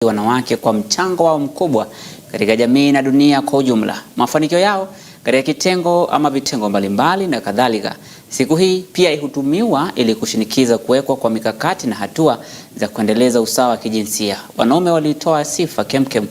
wanawake kwa mchango wao mkubwa katika jamii na dunia kwa ujumla, mafanikio yao katika kitengo ama vitengo mbalimbali na kadhalika. Siku hii pia ihutumiwa ili kushinikiza kuwekwa kwa mikakati na hatua za kuendeleza usawa wa kijinsia. Wanaume walitoa sifa kemkem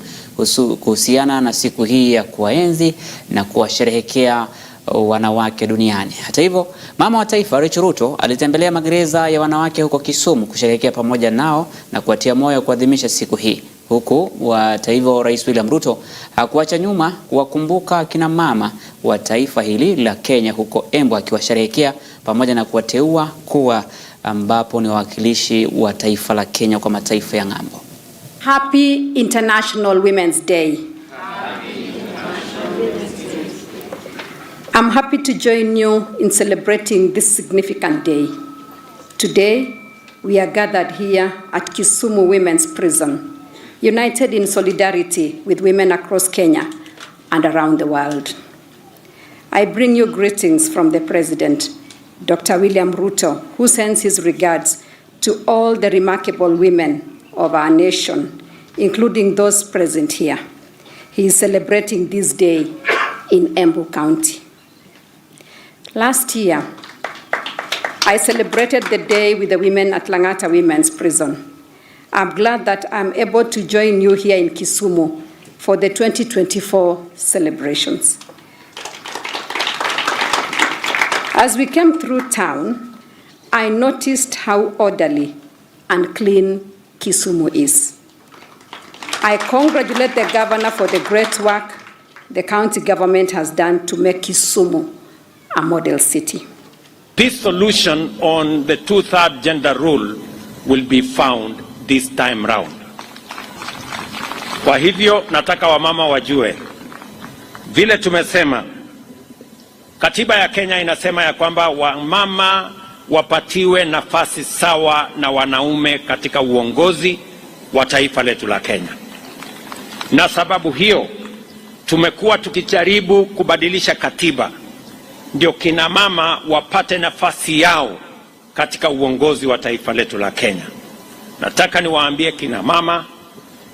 kuhusiana na siku hii ya kuwaenzi na kuwasherehekea wanawake duniani. Hata hivyo, mama wa taifa Rachel Ruto alitembelea magereza ya wanawake huko Kisumu kusherehekea pamoja nao na kuwatia moyo kuadhimisha siku hii. Huku hata hivyo, Rais William Ruto hakuacha nyuma kuwakumbuka kina mama wa taifa hili la Kenya huko Embu, akiwasherehekea pamoja na kuwateua kuwa ambapo ni wawakilishi wa taifa la Kenya kwa mataifa ya ng'ambo. Happy International Women's Day. I'm happy to join you in celebrating this significant day. Today, we are gathered here at Kisumu Women's Prison, united in solidarity with women across Kenya and around the world. I bring you greetings from the President, Dr. William Ruto, who sends his regards to all the remarkable women of our nation, including those present here. He is celebrating this day in Embu County. Last year, I celebrated the day with the women at Langata Women's Prison. I'm glad that I'm able to join you here in Kisumu for the 2024 celebrations. As we came through town, I noticed how orderly and clean Kisumu is. I congratulate the governor for the great work the county government has done to make Kisumu a model city. This solution on the 2/3 gender rule will be found this time round. Kwa hivyo nataka wamama wajue, vile tumesema, katiba ya Kenya inasema ya kwamba wamama wapatiwe nafasi sawa na wanaume katika uongozi wa taifa letu la Kenya. Na sababu hiyo tumekuwa tukijaribu kubadilisha katiba ndio kina mama wapate nafasi yao katika uongozi wa taifa letu la Kenya. Nataka niwaambie kina mama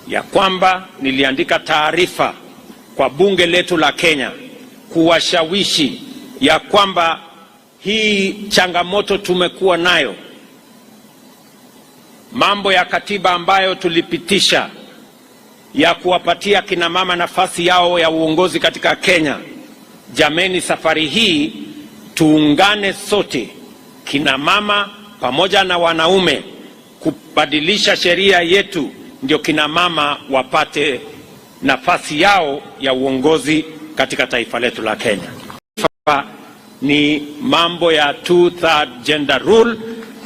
ya kwamba niliandika taarifa kwa bunge letu la Kenya kuwashawishi ya kwamba hii changamoto tumekuwa nayo, mambo ya katiba ambayo tulipitisha ya kuwapatia kina mama nafasi yao ya uongozi katika Kenya. Jameni, safari hii tuungane sote, kina mama pamoja na wanaume, kubadilisha sheria yetu ndio kina mama wapate nafasi yao ya uongozi katika taifa letu la Kenya. Ni mambo ya 2/3 gender rule,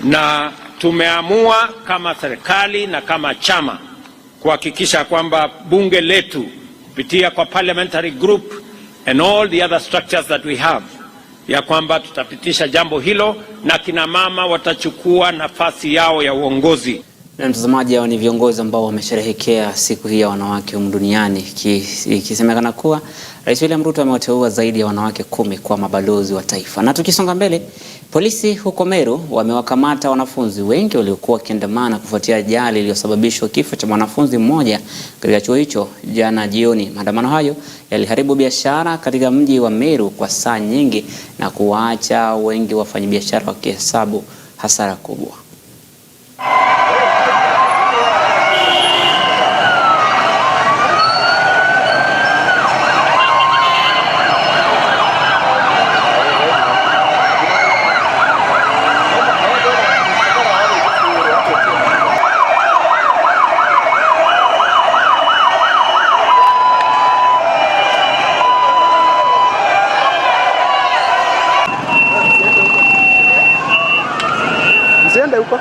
na tumeamua kama serikali na kama chama kuhakikisha kwamba bunge letu kupitia kwa parliamentary group and all the other structures that we have, ya kwamba tutapitisha jambo hilo na kina mama watachukua nafasi yao ya uongozi. Na mtazamaji, hao ni viongozi ambao wamesherehekea siku hii ya wanawake duniani, ikisemekana kuwa Rais William Ruto amewateua zaidi ya wanawake 10 kwa mabalozi wa taifa. Na tukisonga mbele, polisi huko Meru wamewakamata wanafunzi wengi waliokuwa wakiandamana kufuatia ajali iliyosababishwa kifo cha mwanafunzi mmoja katika chuo hicho jana jioni. Maandamano hayo yaliharibu biashara katika mji wa Meru kwa saa nyingi na kuwaacha wengi wafanyabiashara wakihesabu hasara kubwa. Msiende huko.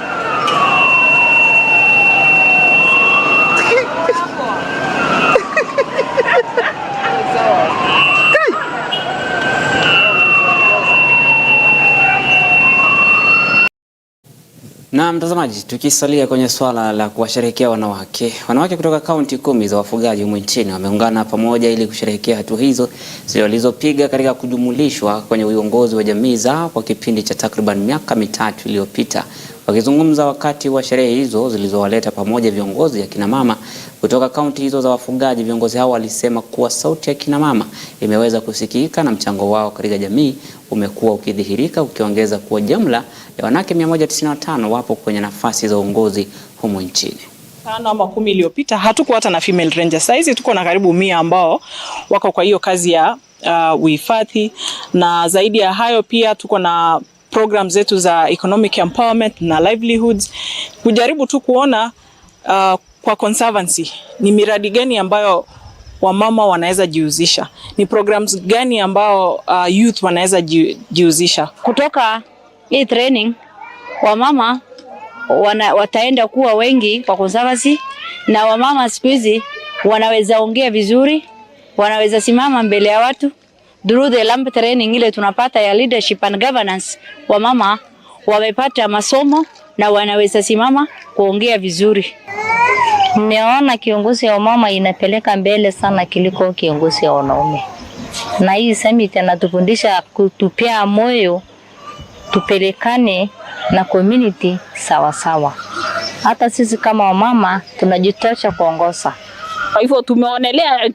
Na mtazamaji, tukisalia kwenye swala la kuwasherehekea wanawake kutoka kaunti 10 za wafugaji humu nchini wameungana pamoja ili kusherehekea hatua hizo zilizopiga katika kujumulishwa kwenye uongozi wa jamii zao kwa kipindi cha takriban miaka 3 iliyopita. Wakizungumza wakati wa sherehe hizo zilizowaleta pamoja viongozi ya kina mama Kutoka kaunti hizo za wafugaji, viongozi hao walisema kuwa sauti ya kina mama imeweza kusikika na mchango wao katika jamii umekuwa ukidhihirika, ukiongeza kuwa jumla ya wanawake 195 wapo kwenye nafasi za uongozi humu nchini. Ama 10 iliyopita hatukuwa hata na female ranger. Sasa hizi tuko na karibu 100 ambao wako kwa hiyo kazi ya uhifadhi, na zaidi ya hayo pia tuko na program zetu za economic empowerment na livelihoods, kujaribu tu kuona kwa conservancy ni miradi gani ambayo wamama wanaweza jihusisha, ni programs gani ambao youth wanaweza jihusisha. Kutoka hii training wamama wataenda kuwa wengi kwa conservancy, na wamama siku hizi wanaweza ongea vizuri, wanaweza simama mbele ya watu. Through the LAMP training ile tunapata ya leadership and governance, wamama wamepata masomo na wanaweza simama kuongea vizuri. Nimeona kiongozi wa mama inapeleka mbele sana kuliko kiongozi wa wanaume. Na hii summit inatufundisha kutupia moyo, tupelekane na community sawa sawa. Hata sisi kama wamama tunajitosha kuongoza. Kwa hivyo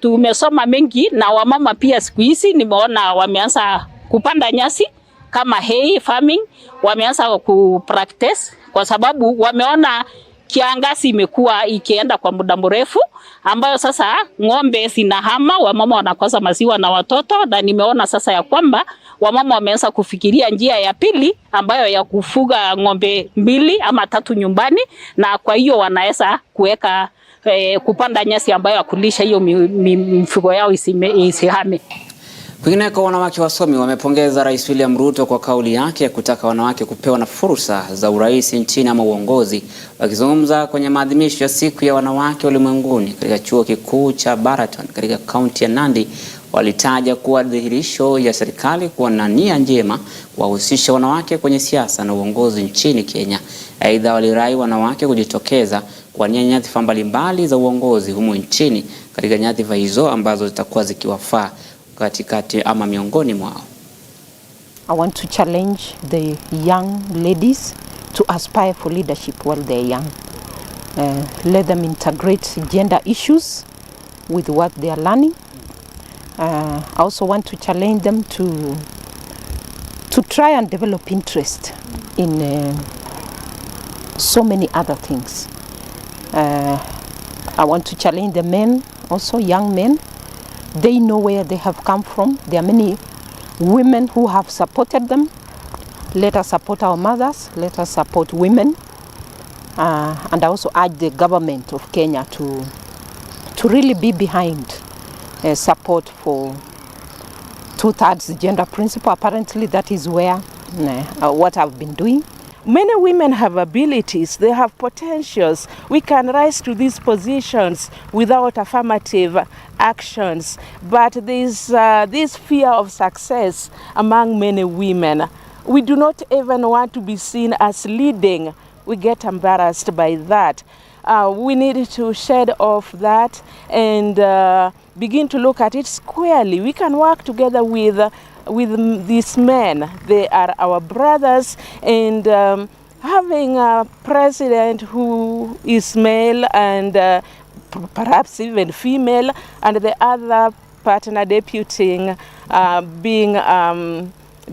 tumesoma mengi, na wamama pia siku hizi nimeona wameanza kupanda nyasi kama hay farming, wameanza kupractice kwa sababu wameona kiangazi imekuwa ikienda kwa muda mrefu, ambayo sasa ng'ombe zinahama, wamama wanakosa maziwa na watoto, na nimeona sasa ya kwamba wamama wameanza kufikiria njia ya pili ambayo ya kufuga ng'ombe 2 ama 3 nyumbani, na kwa hiyo wanaweza kuweka kupanda nyasi ambayo akulisha hiyo mifugo yao isihame. Kwingineko, wanawake wasomi wamepongeza Rais William Ruto kwa kauli yake ya kutaka wanawake kupewa na fursa za urais nchini ama uongozi. Wakizungumza kwenye maadhimisho ya Siku ya Wanawake Ulimwenguni katika chuo kikuu cha Baraton katika kaunti ya Nandi, walitaja kuwa dhihirisho ya serikali kuwa na nia njema kuwahusisha wanawake kwenye siasa na uongozi nchini Kenya. Aidha, walirai wanawake kujitokeza kuwania nyadhifa mbalimbali za uongozi humu nchini katika nyadhifa hizo ambazo zitakuwa zikiwafaa katikati ama miongoni mwao. I want to challenge the young ladies to aspire for leadership while they're young. Let them integrate gender issues with what they are learning. I also want to challenge them to try and develop interest in so many other things. I want to challenge the men, also young men. They know where they have come from. There are many women who have supported them. Let us support our mothers. Let us support women. And I also urge the government of Kenya to really be behind support for 2/3 gender principle. Apparently that is where what I've been doing. Many women have abilities, they have potentials. We can rise to these positions without affirmative actions, but there's this fear of success among many women. We do not even want to be seen as leading. We get embarrassed by that. We need to shed off that and begin to look at it squarely. We can work together with these men. They are our brothers, and having a president who is male and perhaps even female, and the other partner deputing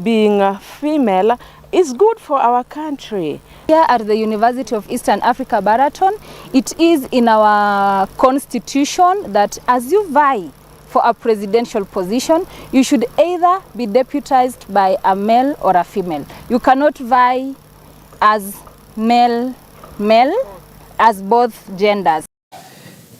being female is good for our country. Here at the University of Eastern Africa, Baraton, it is in our constitution that as you vie for a presidential position, you should either be deputized by a male or a female. You cannot vie as male as both genders.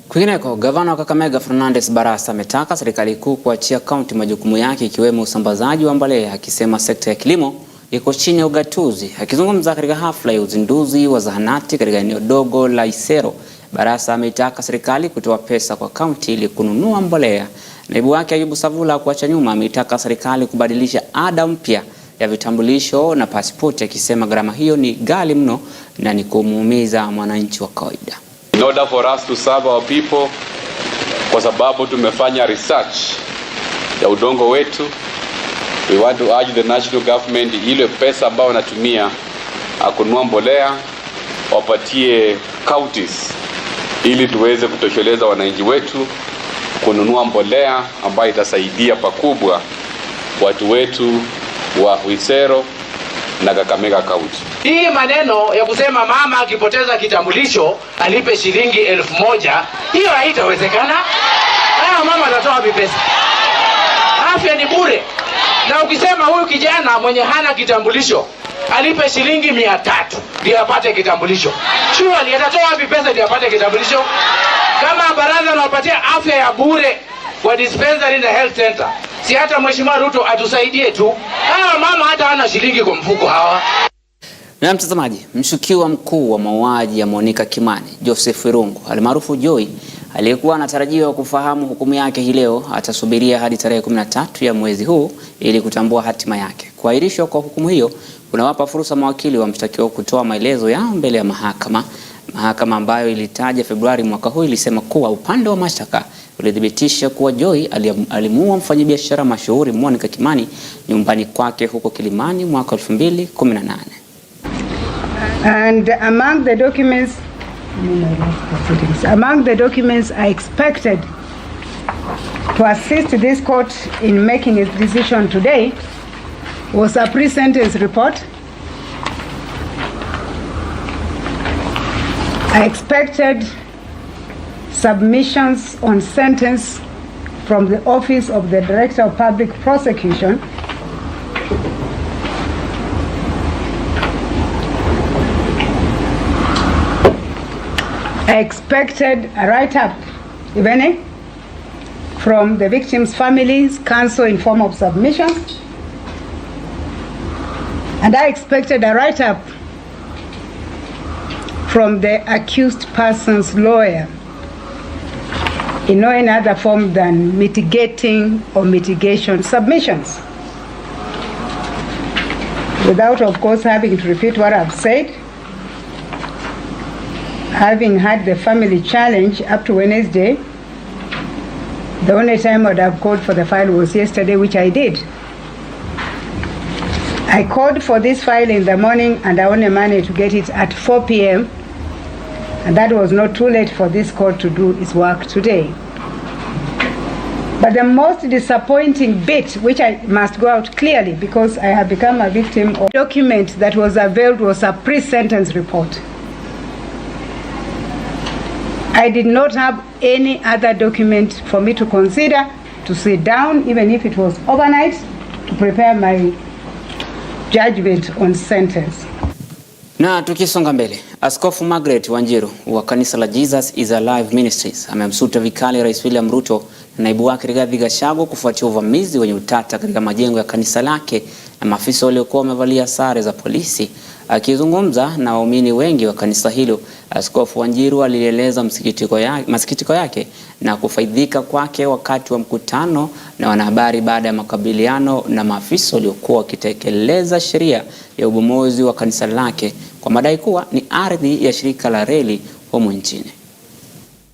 Kwingineko, gavana wa Kakamega Fernandes Barasa ametaka serikali kuu kuachia kaunti majukumu yake ikiwemo usambazaji wa mbolea, akisema sekta ya kilimo iko chini ya ugatuzi. Akizungumza katika hafla ya uzinduzi wa zahanati katika eneo dogo la Isero, Barasa ametaka serikali kutoa pesa kwa kaunti ili kununua mbolea. Naibu wake Ayubu Savula kuacha nyuma ametaka serikali kubadilisha ada mpya ya vitambulisho na pasipoti, akisema gharama hiyo ni ghali mno na ni kumuumiza mwananchi wa kawaida. In order for us to serve our people, kwa sababu tumefanya research ya udongo wetu, we want to urge the national government ile pesa ambayo wanatumia kununua mbolea wapatie counties ili tuweze kutosheleza wananchi wetu kununua mbolea ambayo itasaidia pakubwa watu wetu wa Huisero na Kakamega County. Hii maneno ya kusema mama akipoteza kitambulisho alipe shilingi 1,000, hiyo haitawezekana. Mama atatoa wapi pesa? Afya ni bure. Na ukisema huyu kijana mwenye hana kitambulisho alipe shilingi 300 ndio apate kitambulisho, surely atatoa wapi pesa ndio apate kitambulisho? Kama baraza nawapatia afya ya bure kwa dispensary na health center, si hata Mheshimiwa Ruto atusaidie tu? Mama hata hana shilingi kwa mfuko hawa. Na mtazamaji, mshukiwa mkuu wa mauaji ya Monica Kimani, Joseph Irungu almaarufu Joy, aliyekuwa anatarajiwa kufahamu hukumu yake hii leo, atasubiria hadi tarehe 13 ya mwezi huu ili kutambua hatima yake. Kuahirishwa kwa hukumu hiyo kunawapa fursa mawakili wa mshtakiwa kutoa maelezo yao mbele ya mahakama. Mahakama ambayo ilitaja Februari mwaka huu ilisema kuwa upande wa mashtaka ulithibitisha kuwa Joy alimuua mfanyabiashara mashuhuri Monica Kimani nyumbani kwake huko Kilimani mwaka 2018. And among the documents I expected to assist this court in making its decision today was a pre-sentence report. I expected submissions on sentence from the Office of the Director of Public Prosecution. I expected a write-up, if any, from the victims' families, counsel in form of submissions. And I expected a write-up from the accused person's lawyer in no other form than mitigating or mitigation submissions. Without, of course, having to repeat what I've said, having had the family challenge up to Wednesday, the only time I would have called for the file was yesterday, which I did. I called for this file in the morning and I only managed to get it at 4 p.m. And that was not too late for this court to do its work today. But the most disappointing bit, which I must go out clearly because I have become a victim of, the document that was availed was a pre-sentence report. I did not have any other document for me to consider, to sit down, even if it was overnight, to prepare my judgment on sentence. Na tukisonga mbele, Askofu Margaret Wanjiru wa kanisa la Jesus is Alive Ministries amemsuta vikali Rais William Ruto na naibu wake Rigathi Gachagua kufuatia uvamizi wenye utata katika majengo ya kanisa lake na maafisa waliokuwa wamevalia sare za polisi. Akizungumza na waumini wengi wa kanisa hilo, Askofu Wanjiru alieleza masikitiko yake na kufaidhika kwake wakati wa mkutano na wanahabari baada ya makabiliano na maafisa waliokuwa wakitekeleza sheria ya ubomozi wa kanisa lake kwa madai kuwa ni ardhi ya shirika la reli humu nchini.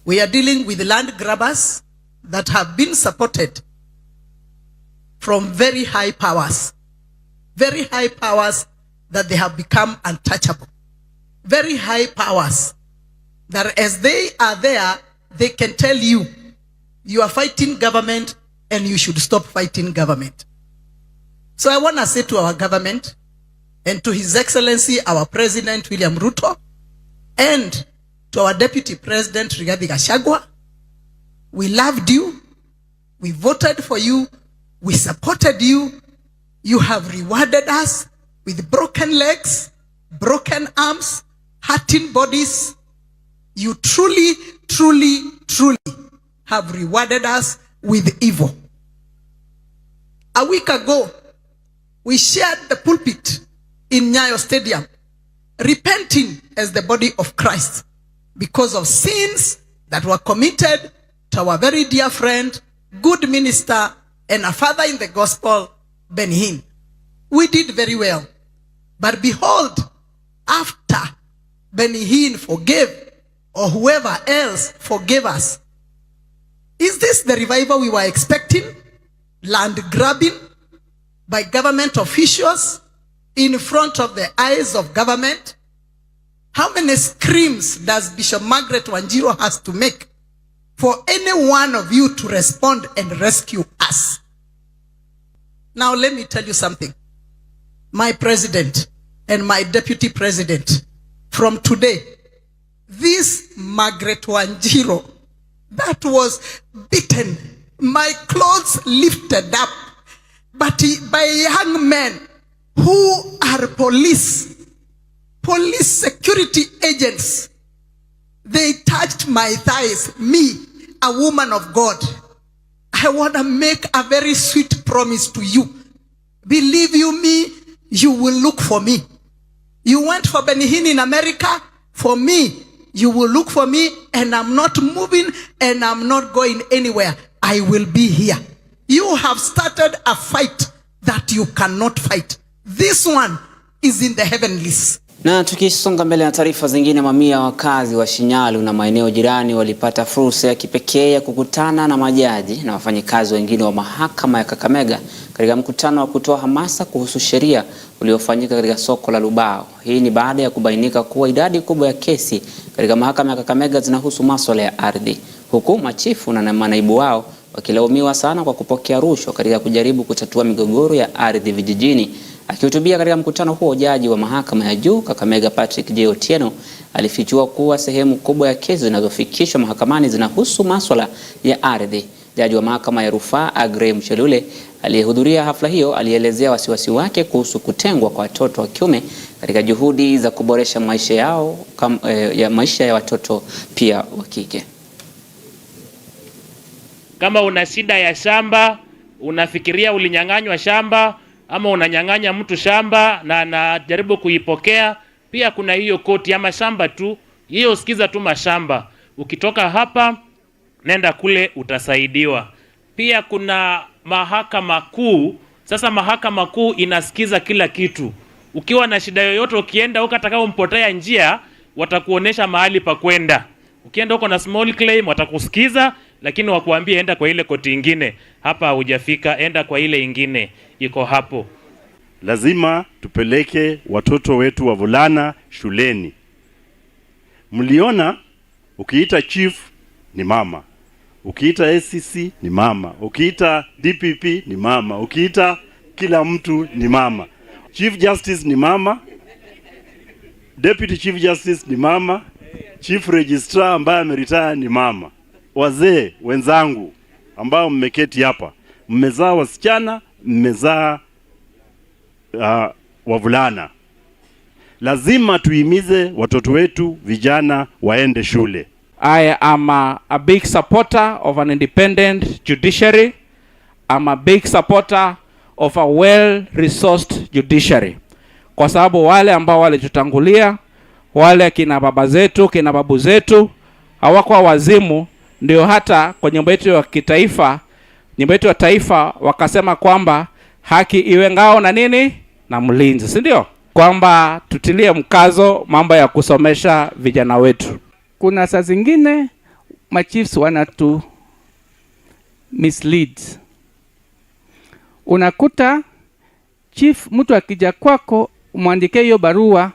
We are dealing with land grabbers that have been supported from very high powers that they have become untouchable. Very high powers that as they are there, they can tell you, you are fighting government and you should stop fighting government. So I want to say to our government and to His Excellency, our President William Ruto, and to our Deputy President Rigathi Gachagua, we loved you, we voted for you, we supported you, you have rewarded us with broken legs, broken arms, hurting bodies. You truly, truly, truly have rewarded us with evil. A week ago, we shared the pulpit in Nyayo Stadium, repenting as the body of Christ because of sins that were committed to our very dear friend, good minister, and a father in the gospel, Benny Hinn. We did very well. But behold, after Benny Hinn forgave, or whoever else forgave us, is this the revival we were expecting? Land grabbing by government officials in front of the eyes of government? How many screams does Bishop Margaret Wanjiru has to make for any one of you to respond and rescue us? Now let me tell you something. My president and my deputy president, from today, this Margaret Wanjiru that was beaten, my clothes lifted up, but by young men who are police security agents, they touched my thighs, me, a woman of God. I want to make a very sweet promise to you. Believe you me, you will look for me. You went for Benny Hinn in America, for me, you will look for me, and I'm not moving and I'm not going anywhere. I will be here. You have started a fight that you cannot fight. This one is in the heavenlies. Na tukisonga mbele na taarifa zingine, mamia wakazi wa Shinyalu na maeneo jirani walipata fursa ya kipekee ya kukutana na majaji na wafanyikazi wengine wa mahakama ya Kakamega katika mkutano wa kutoa hamasa kuhusu sheria uliofanyika katika soko la Lubao. Hii ni baada ya kubainika kuwa idadi kubwa ya kesi katika mahakama ya Kakamega zinahusu masuala ya ardhi, huku machifu na manaibu wao wakilaumiwa sana kwa kupokea rushwa katika kujaribu kutatua migogoro ya ardhi vijijini. Akihutubia katika mkutano huo, jaji wa mahakama ya juu Kakamega Patrick J. Otieno alifichua kuwa sehemu kubwa ya kesi zinazofikishwa mahakamani zinahusu masuala ya ardhi. Jaji wa mahakama ya rufaa Agre Mchelule aliyehudhuria hafla hiyo alielezea wasiwasi wake kuhusu kutengwa kwa watoto wa kiume katika juhudi za kuboresha maisha yao maisha ya watoto pia wa kike. Kama una shida ya shamba, unafikiria ulinyang'anywa shamba ama unanyang'anya mtu shamba na anajaribu kuipokea, pia kuna hiyo koti ya mashamba tu. Hiyo sikiza tu mashamba. Ukitoka hapa nenda kule utasaidiwa. Pia kuna mahakama kuu. Sasa mahakama kuu inasikiza kila kitu. Ukiwa na shida yoyote, ukienda huko atakao mpotea njia, watakuonesha mahali pa kwenda. Ukienda huko na small claim watakusikiza, lakini wakuambia enda kwa ile koti ingine. Hapa hujafika, enda kwa ile ingine iko hapo. Lazima tupeleke watoto wetu wavulana shuleni. Mliona ukiita chief ni mama, ukiita SCC ni mama, ukiita DPP ni mama, ukiita kila mtu ni mama. Chief Justice ni mama, Deputy Chief Justice ni mama, Chief Registrar ambaye ameritaya ni mama. Wazee wenzangu ambao mmeketi hapa, mmezaa wasichana, mmezaa wavulana. Lazima tuimize watoto wetu vijana waende shule. I am a big supporter of an independent judiciary. I'm a big supporter of a well-resourced judiciary. Kwa sababu wale ambao walitutangulia, wale kina baba zetu, kina babu zetu, hawakuwa wazimu, ndio hata kwa nyumba yetu ya kitaifa, nyumba yetu ya taifa wakasema kwamba haki iwe ngao na nini? Na mlinzi, si ndio? Kwamba tutilie mkazo mambo ya kusomesha vijana wetu. Kuna saa zingine machiefs wanatu mislead. Unakuta chief, mtu akija kwako umwandikie hiyo barua,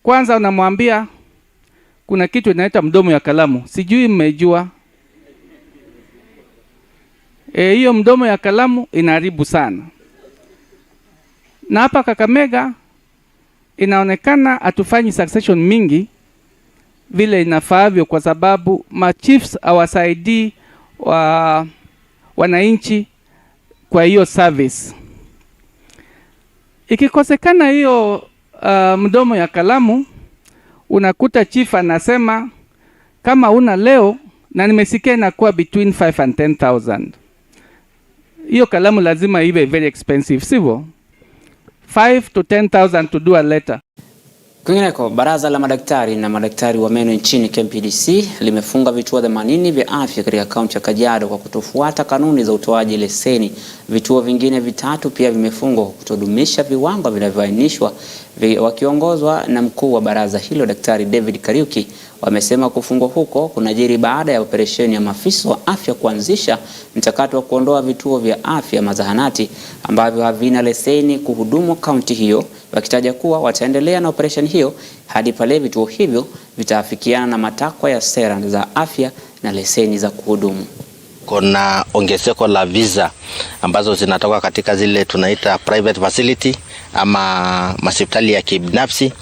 kwanza unamwambia kuna kitu inaitwa mdomo ya kalamu. Sijui mmejua. Hiyo mdomo ya kalamu inaharibu sana. Na hapa Kakamega inaonekana hatufanyi succession mingi vile inafaavyo, kwa sababu machiefs hawasaidii wananchi kwa hiyo service. Ikikosekana hiyo mdomo ya kalamu, unakuta chief anasema kama una leo, na nimesikia inakuwa between 5 and 10,000. Hiyo kalamu lazima iwe very expensive, sivyo? 5 to 10,000 to do a letter. Kwingineko, baraza la madaktari na madaktari wa meno nchini KMPDC limefunga vituo 80 vya afya katika kaunti ya Kajiado kwa kutofuata kanuni za utoaji leseni. Vituo vingine vitatu pia vimefungwa kwa kutodumisha viwango vinavyoainishwa. Wakiongozwa na mkuu wa baraza hilo Daktari David Kariuki, wamesema kufungwa huko kunajiri baada ya operesheni ya maafisa wa afya kuanzisha mchakato wa kuondoa vituo vya afya mazahanati ambavyo havina leseni kuhudumu kaunti hiyo wakitaja kuwa wataendelea na operesheni hiyo hadi pale vituo hivyo vitaafikiana na matakwa ya sera za afya na leseni za kuhudumu. Kuna ongezeko la visa ambazo zinatoka katika zile tunaita private facility ama hospitali ya kibinafsi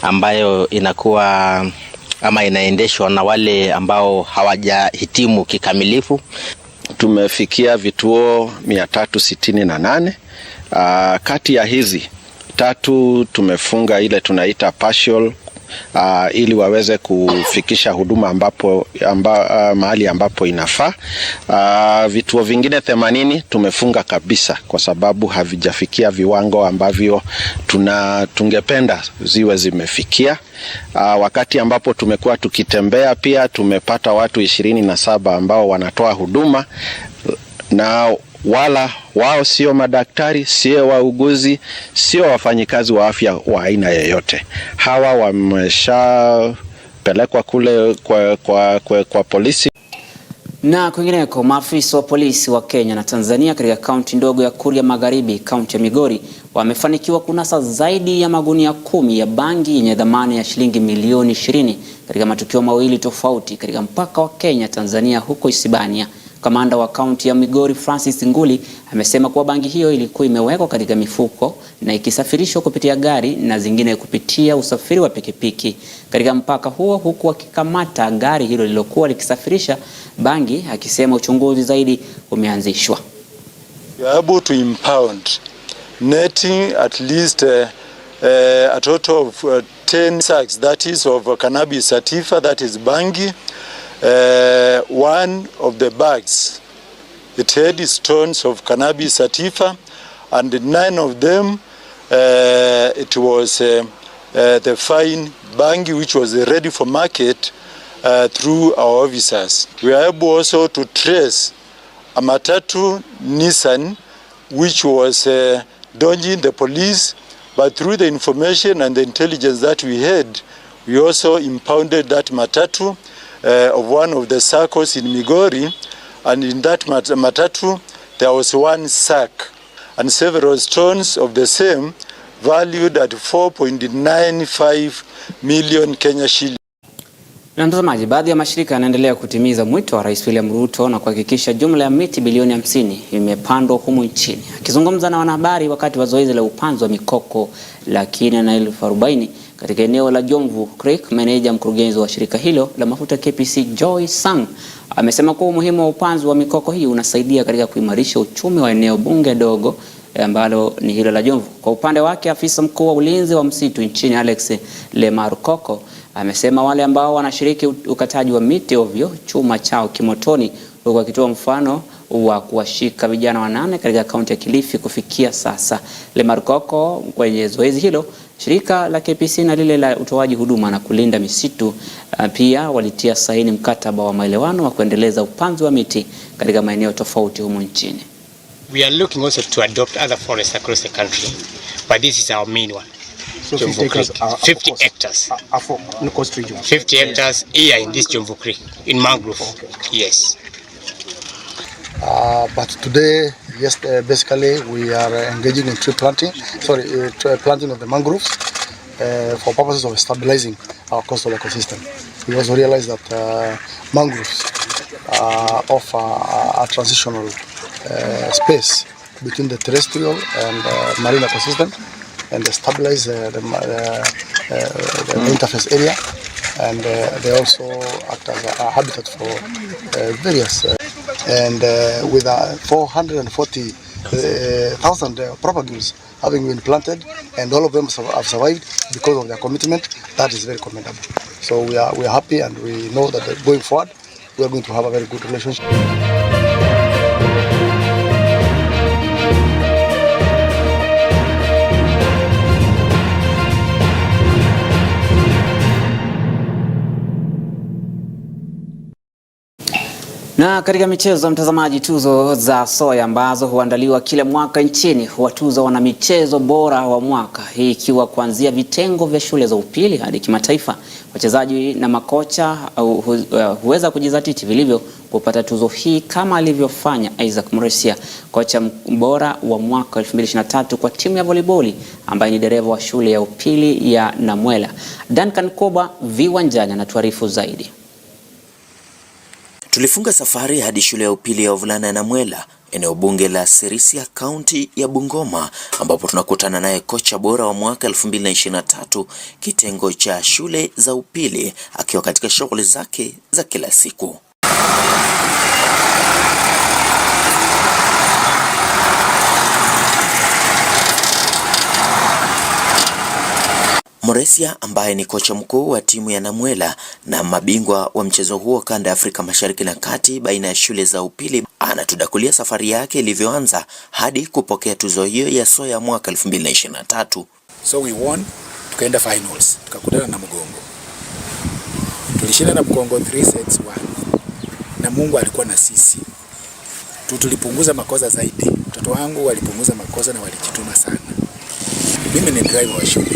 ambayo inakuwa ama inaendeshwa na wale ambao hawajahitimu kikamilifu. Tumefikia vituo 368. Kati ya hizi 3 tumefunga ile tunaita partial ili waweze kufikisha huduma mahali ambapo inafaa. Vituo vingine 80 tumefunga kabisa kwa sababu havijafikia viwango ambavyo tungependa ziwe zimefikia. Wakati ambapo tumekuwa tukitembea pia tumepata watu 27 ambao wanatoa huduma na wala wao sio madaktari, sio wauguzi, sio wafanyikazi wa afya wa aina yoyote. Hawa wameshapelekwa kule kwa polisi. Na kwingineko, maafisa wa polisi wa Kenya na Tanzania katika kaunti ndogo ya Kuria Magharibi, kaunti ya Migori, wamefanikiwa kunasa zaidi ya magunia 10 ya bangi yenye dhamani ya shilingi milioni 20 katika matukio mawili tofauti katika mpaka wa Kenya Tanzania huko Isibania. Kamanda wa kaunti ya Migori Francis Nguli amesema kuwa bangi hiyo ilikuwa imewekwa katika mifuko na ikisafirishwa kupitia gari na zingine kupitia usafiri wa pikipiki katika mpaka huo, huku akikamata gari hilo lilokuwa likisafirisha bangi, akisema uchunguzi zaidi umeanzishwa. We are able to impound netting at least a total of 10 sacks, that is of cannabis sativa, that is bangi. One of the bags, it had stones of cannabis sativa, and 9 of them, it was the fine bangi which was ready for market through our officers. We are able also to trace a matatu Nissan which was dodging the police, but through the information and the intelligence that we had, we also impounded that matatu of one of the circles in Migori, and in that matatu there was 1 sack and several stones of the same valued at 4.95 million Kenya shillings. Na mtazamaji, baadhi ya mashirika yanaendelea kutimiza mwito wa Rais William Ruto na kuhakikisha jumla ya miti bilioni 50 imepandwa humu nchini. Akizungumza na wanahabari wakati wa zoezi la upanzi wa mikoko la kina na 40,000 katika eneo la Jomvu Creek, meneja mkurugenzi wa shirika hilo la mafuta KPC Joy Sang amesema kuwa umuhimu wa upanzi wa mikoko hii unasaidia katika kuimarisha uchumi wa eneo bunge dogo ambalo ni hilo la Jomvu. Kwa upande wake, afisa mkuu wa ulinzi wa msitu nchini Alex Lemarukoko amesema wale ambao wanashiriki ukataji wa miti ovyo chuma chao kimotoni, huku akitoa mfano wa kuwashika vijana 8 katika kaunti ya Kilifi kufikia sasa. Lemarukoko kwenye zoezi hilo, shirika la KPC na lile la utoaji huduma na kulinda misitu pia walitia saini mkataba wa maelewano wa kuendeleza upanzi wa miti katika maeneo tofauti humu nchini. We are looking also to adopt other forests across the country, but this is our main one. So 50 hectares. 50 hectares here in this Jomvu Creek, in mangrove. Okay. Yes. But today, yes, basically we are engaging in planting of the mangroves for purposes of stabilizing our coastal ecosystem. We also realize that mangroves offer a transitional space between the terrestrial and marine ecosystem, and they stabilize the interface area, and they also act as a habitat for various and with 440,000 propagules having been planted, and all of them have survived because of their commitment. That is very commendable. So we are happy, and we know that going forward we are going to have a very good relationship. Na katika michezo, mtazamaji, tuzo za soya ambazo huandaliwa kila mwaka nchini huwatuza wana michezo bora wa mwaka, hii ikiwa kuanzia vitengo vya shule za upili hadi kimataifa. Wachezaji na makocha huweza kujizatiti vilivyo kupata tuzo hii, kama alivyofanya Isaac Mresia, kocha bora wa mwaka 2023 kwa timu ya volleyball ambaye ni dereva wa shule ya upili ya Namwela. Duncan Koba viwanjani anatuarifu zaidi. Tulifunga safari hadi shule ya upili ya wavulana ya Namwela, eneo bunge la Sirisia, kaunti ya Bungoma, ambapo tunakutana naye kocha bora wa mwaka 2023 kitengo cha shule za upili, akiwa katika shughuli zake za kila siku. Mresia ambaye ni kocha mkuu wa timu ya Namwela na mabingwa wa mchezo huo kanda ya Afrika Mashariki na Kati baina ya shule za upili, anatudakulia safari yake ilivyoanza hadi kupokea tuzo hiyo ya soya mwaka 2023. So we won, tukaenda finals, tukakutana na Mgongo. Tulishinda na Mgongo 3-6-1. Na Mungu alikuwa na sisi. Tulipunguza makosa zaidi. Mtoto wangu walipunguza makosa na walijituma sana. Mimi ni driver wa shule.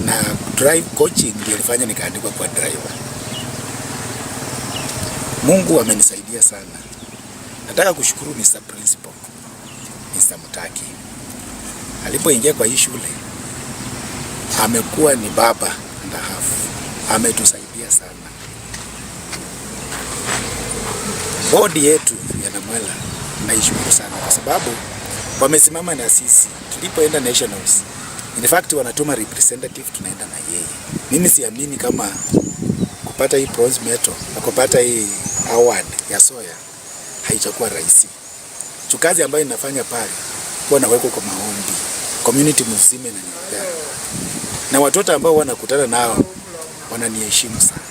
Na drive coaching ndio ilifanya nikaandikwa kwa driver. Mungu amenisaidia sana. Nataka kushukuru Mr. Principal, Mr. Mutaki. Alipoingia kwa hii shule, amekuwa ni baba and a half. Ametusaidia sana. Bodi yetu ya Namwela naishukuru sana kwa sababu wamesimama na sisi. Tulipoenda nationals, in fact wanatuma representative, tunaenda na yeye. Mimi siamini kama kupata hii bronze medal na kupata hii award ya soya haichakuwa rahisi. Chukazi ambayo ninafanya pale kwa naweko kwa maombi, community mzima inanipenda. Na watoto ambao wanakutana nao wananiheshimu sana.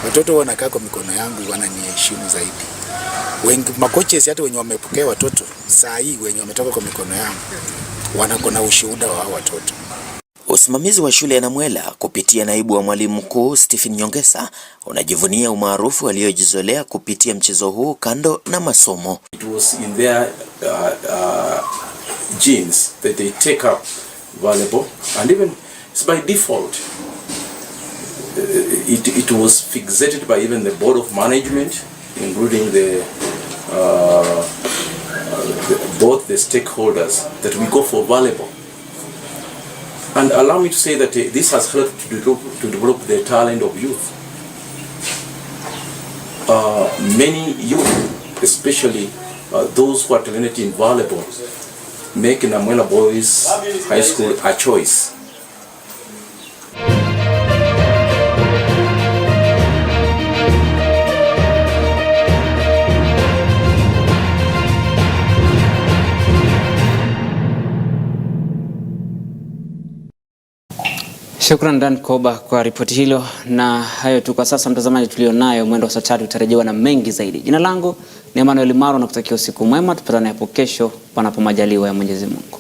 Watoto wanakaa kwa mikono yangu wananiheshimu zaidi. Wengi makoches hata wenye wamepokea watoto saa hii wenye wametoka kwa mikono yangu wanakona ushuhuda wa watoto. Usimamizi wa shule ya Namwela kupitia naibu wa mwalimu mkuu Stephen Nyongesa unajivunia umaarufu aliyojizolea kupitia mchezo huu kando na masomo. It was in their genes that they take up volleyball, and even it's by default. It was fixated by even the board of management, including both the stakeholders, that we go for volleyball. And allow me to say that this has helped to develop the talent of youth. Many youth, especially those who are talented in volleyball, make Namwela Boys High School a choice. Shukran Dan Koba kwa ripoti hilo, na hayo tu kwa sasa mtazamaji tulionayo. Mwendo wa saa 3 utarejewa na mengi zaidi. Jina langu ni Emmanuel Maro na kutakia usiku mwema, tupatane hapo kesho panapo majaliwa ya Mwenyezi Mungu.